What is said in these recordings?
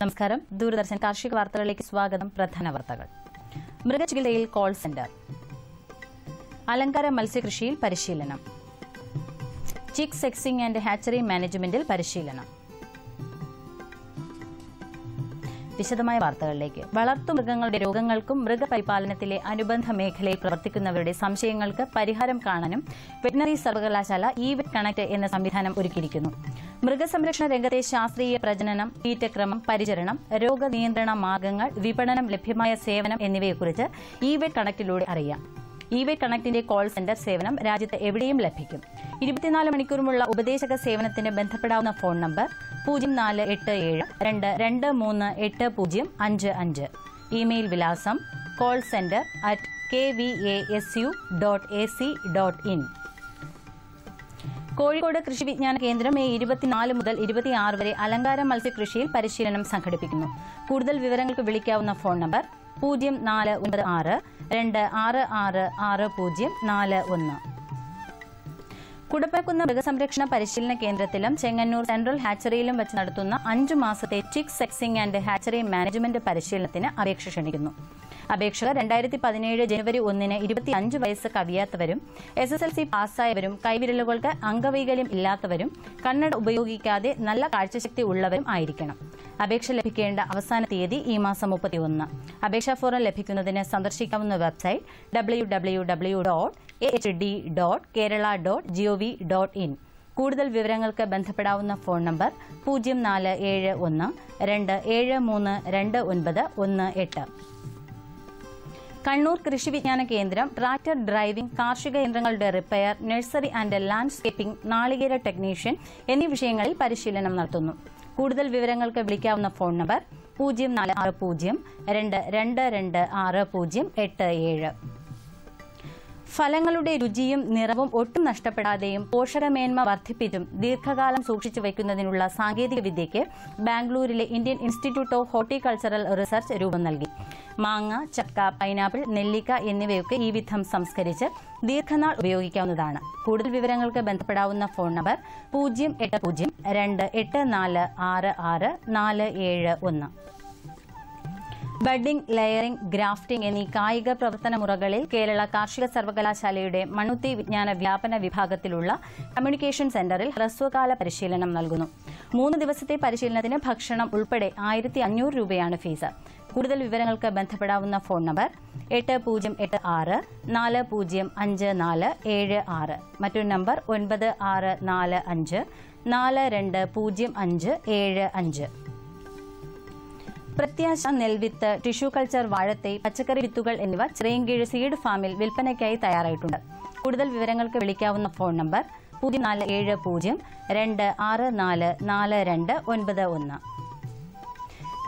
നമസ്കാരം. ദൂരദർശൻ കാർഷിക വാർത്തകളിലേക്ക് സ്വാഗതം. പ്രധാന വാർത്തകൾ. മൃഗചികിത്സയിൽ കോൾ സെന്റർ. അലങ്കാര മത്സ്യകൃഷിയിൽ പരിശീലനം. ചിക്ക് സെക്സിംഗ് ആൻഡ് ഹാച്ചറി മാനേജ്മെന്റിൽ പരിശീലനം. വിശദമായ വാർത്തകളിലേക്ക്. വളർത്തുമൃഗങ്ങളുടെ രോഗങ്ങൾക്കും മൃഗപരിപാലനത്തിലെ അനുബന്ധ മേഖലയിൽ പ്രവർത്തിക്കുന്നവരുടെ സംശയങ്ങൾക്ക് പരിഹാരം കാണാനും വെറ്റിനറി സർവകലാശാല ഇവെറ്റ് കണക്ട് എന്ന സംവിധാനം ഒരുക്കിയിരിക്കുന്നു. മൃഗസംരക്ഷണ രംഗത്തെ ശാസ്ത്രീയ പ്രജനനം, തീറ്റക്രമം, പരിചരണം, രോഗനിയന്ത്രണ മാർഗങ്ങൾ, വിപണനം, ലഭ്യമായ സേവനം എന്നിവയെക്കുറിച്ച് ഇവെറ്റ് കണക്റ്റിലൂടെ അറിയാം. ഇവെറ്റ് കണക്റ്റിന്റെ കോൾ സെന്റർ സേവനം രാജ്യത്ത് എവിടെയും ലഭിക്കും. 24 മണിക്കൂറുമുള്ള ഉപദേശക സേവനത്തിന് ബന്ധപ്പെടാവുന്ന ഫോൺ നമ്പർ 0487-223-8055. ഇമെയിൽ വിലാസം callcenter@kvasu.ac.in. കോഴിക്കോട് കൃഷി വിജ്ഞാന കേന്ദ്രം മെയ് 24 മുതൽ 26 വരെ അലങ്കാര മത്സ്യകൃഷിയിൽ പരിശീലനം സംഘടിപ്പിക്കുന്നു. കൂടുതൽ വിവരങ്ങൾക്ക് വിളിക്കാവുന്ന ഫോൺ നമ്പർ 0496666041. കുടപ്പനക്കുന്ന് മൃഗസംരക്ഷണ പരിശീലന കേന്ദ്രത്തിലും ചെങ്ങന്നൂർ സെൻട്രൽ ഹാച്ചറിയിലും വെച്ച് നടത്തുന്ന 5 മാസത്തെ ചിക്ക് സെക്സിംഗ് ആൻഡ് ഹാച്ചറി മാനേജ്മെന്റ് പരിശീലനത്തിന് അപേക്ഷ ക്ഷണിക്കുന്നു. അപേക്ഷകർ 2017 ജനുവരി 1-ന് 25 വയസ്സ് കവിയാത്തവരും SSLC പാസ്സായവരും കൈവിരലുകൾക്ക് അംഗവൈകല്യം ഇല്ലാത്തവരും കണ്ണട ഉപയോഗിക്കാതെ നല്ല കാഴ്ചശക്തി ഉള്ളവരും ആയിരിക്കണം. അപേക്ഷ ലഭിക്കേണ്ട അവസാന തീയതി ഈ മാസം 31. അപേക്ഷാ ഫോറം ലഭിക്കുന്നതിന് സന്ദർശിക്കാവുന്ന വെബ്സൈറ്റ് www.ahd.kerala.gov.in. കൂടുതൽ വിവരങ്ങൾക്ക് ബന്ധപ്പെടാവുന്ന ഫോൺ നമ്പർ 0471-273-2918. കണ്ണൂർ കൃഷി വിജ്ഞാന കേന്ദ്രം ട്രാക്ടർ ഡ്രൈവിംഗ്, കാർഷിക യന്ത്രങ്ങളുടെ റിപ്പയർ, നഴ്സറി ആൻഡ് ലാൻഡ്സ്കേപ്പിംഗ്, നാളികേര ടെക്നീഷ്യൻ എന്നീ വിഷയങ്ങളിൽ പരിശീലനം നടത്തുന്നു. കൂടുതൽ വിവരങ്ങൾക്ക് വിളിക്കാവുന്ന ഫോൺ നമ്പർ 0460-2226-087. ഫലങ്ങളുടെ രുചിയും നിറവും ഒട്ടും നഷ്ടപ്പെടാതെയും പോഷകമേന്മ വർദ്ധിപ്പിച്ചും ദീർഘകാലം സൂക്ഷിച്ചു വയ്ക്കുന്നതിനുള്ള സാങ്കേതിക വിദ്യയ്ക്ക് ബാംഗ്ലൂരിലെ Indian institute of horticultural research രൂപം നൽകി. മാങ്ങ, ചക്ക, പൈനാപ്പിൾ, നെല്ലിക്ക എന്നിവയൊക്കെ ഈ വിധം സംസ്കരിച്ച് ദീർഘനാൾ ഉപയോഗിക്കാവുന്നതാണ്. കൂടുതൽ വിവരങ്ങൾക്ക് ബന്ധപ്പെടാവുന്ന phone number 0802846647 budding, layering, grafting എന്നീ കായിക പ്രവർത്തന മുറകളിൽ കേരള കാർഷിക സർവകലാശാലയുടെ മണ്ണുത്തി വിജ്ഞാന വ്യാപന വിഭാഗത്തിലുള്ള കമ്മ്യൂണിക്കേഷൻ സെന്ററിൽ ഹ്രസ്വകാല പരിശീലനം നൽകുന്നു. 3 ദിവസത്തെ പരിശീലനത്തിന് ഭക്ഷണം ഉൾപ്പെടെ 1500 രൂപയാണ് ഫീസ്. കൂടുതൽ വിവരങ്ങൾക്ക് ബന്ധപ്പെടാവുന്ന ഫോൺ നമ്പർ 8086-405476. മറ്റൊരു നമ്പർ 9645-420575. പ്രത്യാശ നെൽവിത്ത്, ടിഷ്യൂ കൾച്ചർ, വാഴത്തൈ, പച്ചക്കറി വിത്തുകൾ എന്നിവ ചിറയൻകീഴ് സീഡ് ഫാമിൽ വിൽപ്പനയ്ക്കായി തയ്യാറായിട്ടുണ്ട്. കൂടുതൽ വിവരങ്ങൾക്ക് വിളിക്കാവുന്ന ഫോൺ നമ്പർ 0470-264-4291.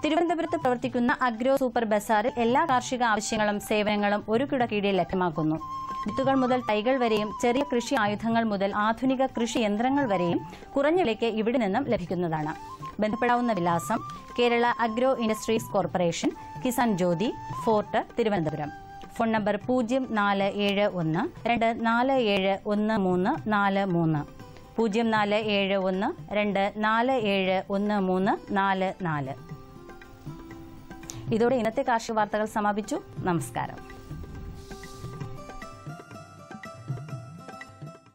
തിരുവനന്തപുരത്ത് പ്രവർത്തിക്കുന്ന അഗ്രോ സൂപ്പർ ബസാറിൽ എല്ലാ കാർഷിക ആവശ്യങ്ങളും സേവനങ്ങളും ഒരു കുടക്കീഴിൽ ലഭ്യമാക്കുന്നു. വിത്തുകൾ മുതൽ തൈകൾ വരെയും ചെറിയ കൃഷി ആയുധങ്ങൾ മുതൽ ആധുനിക കൃഷി യന്ത്രങ്ങൾ വരെയും കുറഞ്ഞ വിലയ്ക്ക് ഇവിടെ നിന്നും ലഭിക്കുന്നതാണ്. ബന്ധപ്പെടാവുന്ന വിലാസം Kerala agro industries corporation, Kisan Jyothi, fort, Thiruvananthapuram. Phone number 0471-247-1343 0471-247-1344. ഇതോടെ ഇന്നത്തെ കാർഷിക വാർത്തകൾ സമാപിച്ചു. നമസ്കാരം.